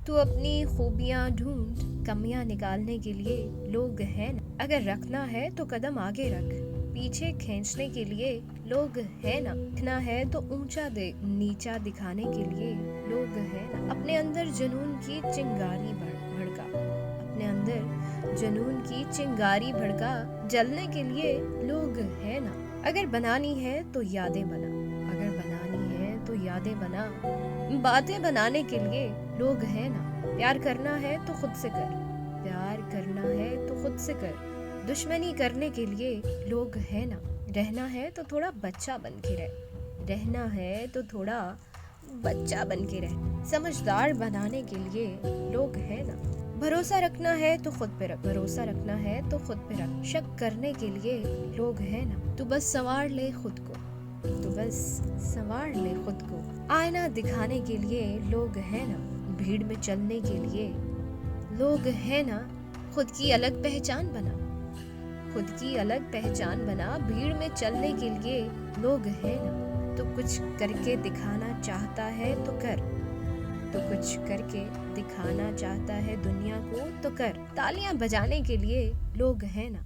तू अपनी खूबियाँ ढूंढ, कमियां निकालने के लिए लोग हैं ना। अगर रखना है तो कदम आगे रख, पीछे खींचने के लिए लोग हैं ना। दिखना है तो ऊंचा दे, नीचा दिखाने के लिए लोग हैं ना। अपने अंदर जुनून की चिंगारी भड़का, अपने अंदर जुनून की चिंगारी भड़का, जलने के लिए लोग हैं ना। अगर बनानी है तो यादें बना, अगर बनानी है तो यादें बना, बातें बनाने के लिए लोग हैं ना। प्यार करना है तो खुद से कर, प्यार करना है तो खुद से कर, दुश्मनी करने के लिए लोग हैं ना। रहना है तो थोड़ा बच्चा बन के रह, रहना है तो थोड़ा बच्चा बन के रह, समझदार बनाने के लिए लोग हैं ना। भरोसा रखना है तो खुद पे रख, भरोसा रखना है तो खुद पे रख, शक करने के लिए लोग हैं ना। तू बस संवार ले खुद को, तू बस संवार ले खुद को, आईना दिखाने के लिए लोग हैं ना। भीड़ में चलने के लिए लोग हैं ना। खुद की अलग पहचान बना, खुद की अलग पहचान बना, भीड़ में चलने के लिए लोग हैं ना। तो कुछ करके दिखाना चाहता है तो कर, तो कुछ करके दिखाना चाहता है दुनिया को तो कर, तालियां बजाने के लिए लोग हैं ना।